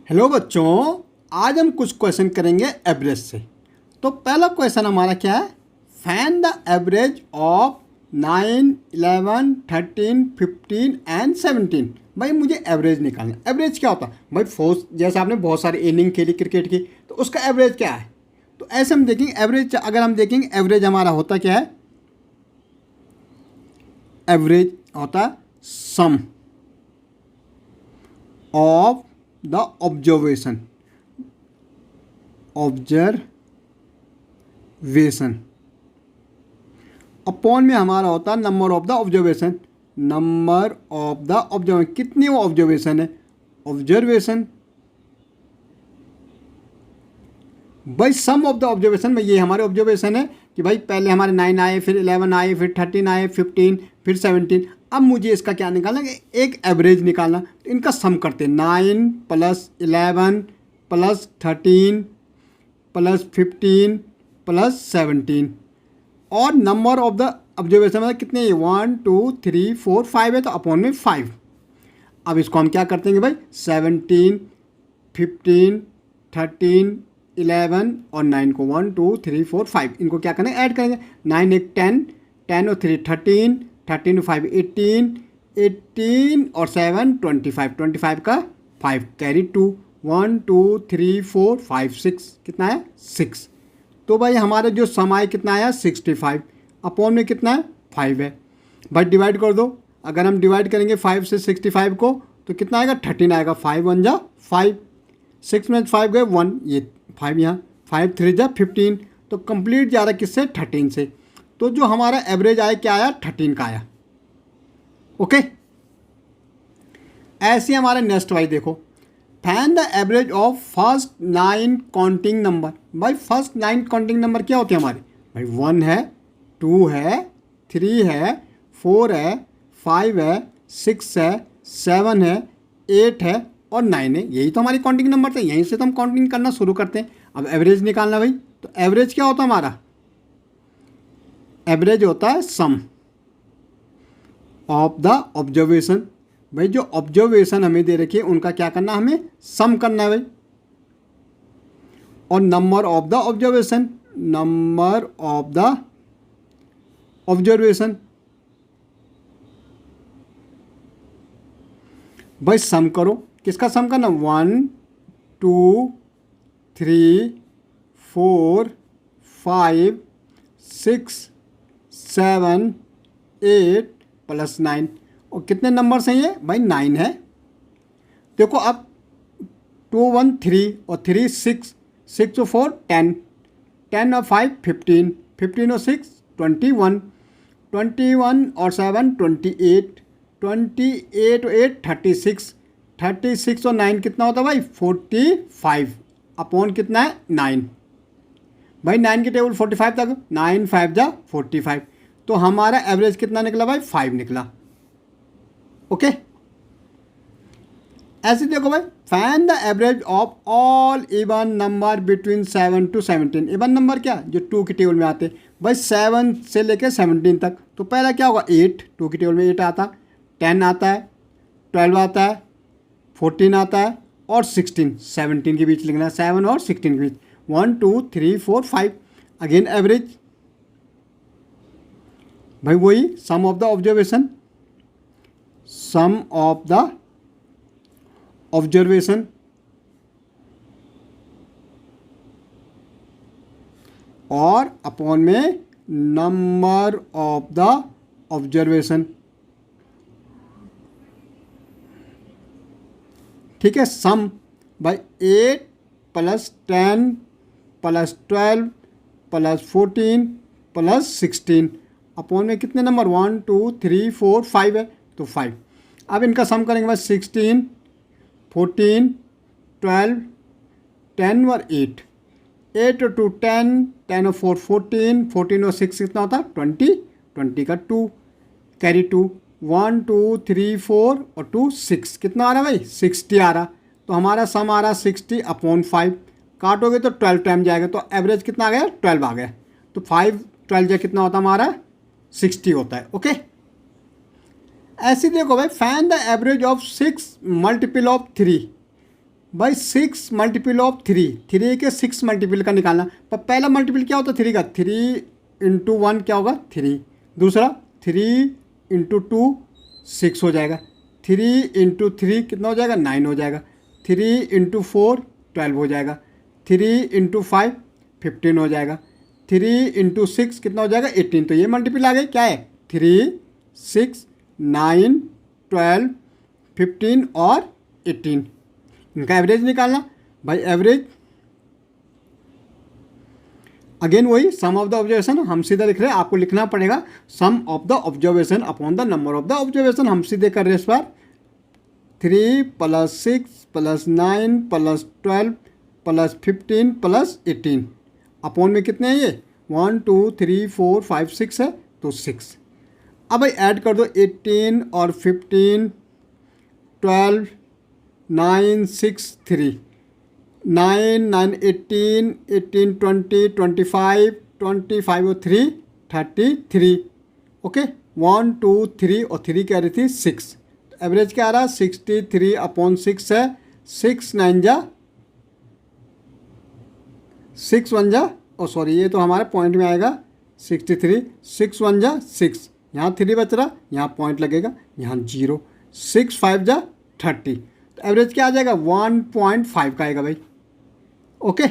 Hello बच्चों, आज हम कुछ क्वेश्चन करेंगे एवरेज से। तो पहला क्वेश्चन हमारा क्या है? Find the average of 9, 11, 13, 15 and 17। भाई मुझे एवरेज निकालना। एवरेज क्या होता है भाई? फोर्स, जैसे आपने बहुत सारी इनिंग खेली क्रिकेट की, तो उसका एवरेज क्या है? तो ऐसे हम देखेंगे एवरेज। अगर हम देखेंगे एवरेज हमारा होता क्या है? एवरेज होता सम ऑफ द ऑब्जर्वेशन अपॉन में हमारा होता है number of the observation. Number of the observation, कितनी वो ऑब्जर्वेशन है? ऑब्जर्वेशन भाई सम ऑफ द ऑब्जर्वेशन में, ये हमारे ऑब्जर्वेशन है कि भाई पहले हमारे 9 आए, फिर 11 आए, फिर 13 आए, 15, फिर 17। अब मुझे इसका क्या निकालना है? एक एवरेज निकालना। तो इनका सम करते हैं। 9 प्लस 11 प्लस 13 प्लस 15 प्लस 17। और नंबर ऑफ द ऑब्जर्वेशन मतलब कितने? 1 2 3 4 5 है, तो अपॉन में 5। अब इसको हम क्या करते हैं भाई? 17, 15, 13, 11 और 9 को 1 2 3 4 5 इनको क्या करेंगे? ऐड करेंगे। 9 एक 10, 10 और 3 13, 13 और 5 18, 18 और 7 25, 25 का 5 कैरी 2, 1 2 3 4 5 6, कितना है? 6। तो भाई हमारे जो सम आए कितना आया? 65। अपॉन में कितना है? 5 है। भाई डिवाइड कर दो। अगर हम डिवाइड करेंगे 5 से 65 को तो कितना आएगा? 13 आएगा। 5 1 जा 5, 6 में 5 गए 1, ये 5 यहाँ, 5 3 जा 15। तो कंप्लीट जा रहा है किससे? 13 से। तो जो हमारा एवरेज आया क्या आया? 13 का आया। ओके, ऐसे हमारे नेक्स्ट वाइज देखो। Find the average of first 9 counting number. भाई फर्स्ट 9 काउंटिंग नंबर क्या होते हैं हमारे? भाई 1 है, 2 है, 3 है, 4 है, 5 है, 6 है, 7 है, 8 है और 9 है। यही तो हमारी काउंटिंग नंबर थे। यहीं से तो हम काउंटिंग करना शुरू करते हैं। अब एवरेज निकालना भाई। तो एवरेज क्या होता है हमारा? एवरेज होता है सम ऑफ द ऑब्जर्वेशन। भाई जो ऑब्जर्वेशन हमें दे रखी है उनका क्या करना? हमें सम करना है भाई। और number of the observation, number of the observation. भाई सम करो। किसका सम करना? 1 2 3 4 5 6 7 8 प्लस 9। और कितने नंबर्स हैं ये? भाई 9 है। देखो अब 2 1 3 और 3 6, 6 और 4 10, 10 और 5 15, 15 और 6 21, 21 और 7 28, 28 और 8 36, 36 और 9 कितना होता है भाई? 45। अपॉन कितना है? 9। भाई 9 की टेबल 45 तक, 9 5 जा 45। तो हमारा एवरेज कितना निकला भाई? 5 निकला। ओके, ऐसे देखो भाई। Find the average of all even number between 7 to 17। Even number क्या? जो 2 की टेबल में आते हैं भाई, 7 से लेकर 17 तक। तो पहला क्या होगा? 8, 2 की टेबल में 8 आता, 10 आता है, 12 आता है, 14 आता है और 16, 17 के बीच लिखना है। 7 और 16 के बीच। 1 2 3 4 5। अगेन एवरेज भाई वही sum of the observation, sum of the observation और अपॉन में नंबर ऑफ द ऑब्जर्वेशन। ठीक है, sum by 8 plus 10 plus 12 plus 14 plus 16। Upon में कितने नंबर? 1 2 3 4 5 है, तो 5। अब इनका सम करेंगे भाई। 16 14 12 10 और 8, 8 और 2 10, 10 और 4 14, 14 और 6 कितना होता है? 20, 20 का 2 कैरी 2, 1 2 3 4 और 2 6, कितना आ रहा है भाई? 60 आ रहा। तो हमारा सम आ रहा 60 अपॉन 5। काटोगे तो 12 टाइम जाएगा, तो एवरेज कितना आ गया? 12 आ गया। तो 5 12 जा कितना होता है हमारा? 60 होता है। ओके, ऐसे देखो भाई। Find the average of 6 multiple of 3। भाई 6 मल्टीपल ऑफ 3, 3 के 6 मल्टीपल का निकालना। पर पहला मल्टीपल क्या होता है 3 का, 3 इंटू 1 क्या होगा 3, दूसरा 3 इंटू 2 6 हो जाएगा, 3 इंटू 3 कितना हो जाएगा 9 हो जाएगा, 3 इंटू 4 12 हो जाएगा, 3 इंटू 5 15 हो जाएगा, 3 इंटू 6 कितना हो जाएगा 18। तो ये मल्टीपल आ गए क्या है 3 6 9 12 15 और 18। इनका एवरेज निकालना भाई। एवरेज अगेन वही सम ऑफ द ऑब्जर्वेशन, हम सीधा लिख रहे हैं, आपको लिखना पड़ेगा sum of the observation upon the number of the observation. हम सीधे कर रहे हैं इस बार 3 + 6 + 9 + 12 + 15 + 18 अपॉन में कितने हैं ये 1 2 3 4 5 6 है तो 6। अब भाई ऐड कर दो 18 और 15 12 9 6 3 9 9 18 18 20 25 25 और 3 33। ओके 1 2 3 और 3 कह रही थी 6। एवरेज क्या आ रहा है 63 अपॉन 6 है, 6 9 जा 6 1 जा सॉरी ये तो हमारे पॉइंट में आएगा 63, 6 1 जा 6, यहाँ 3 बच रहा, यहाँ पॉइंट लगेगा, यहाँ 0, 6 5 जा 30। तो एवरेज क्या आ जाएगा 1.5 का आएगा भाई। ओके।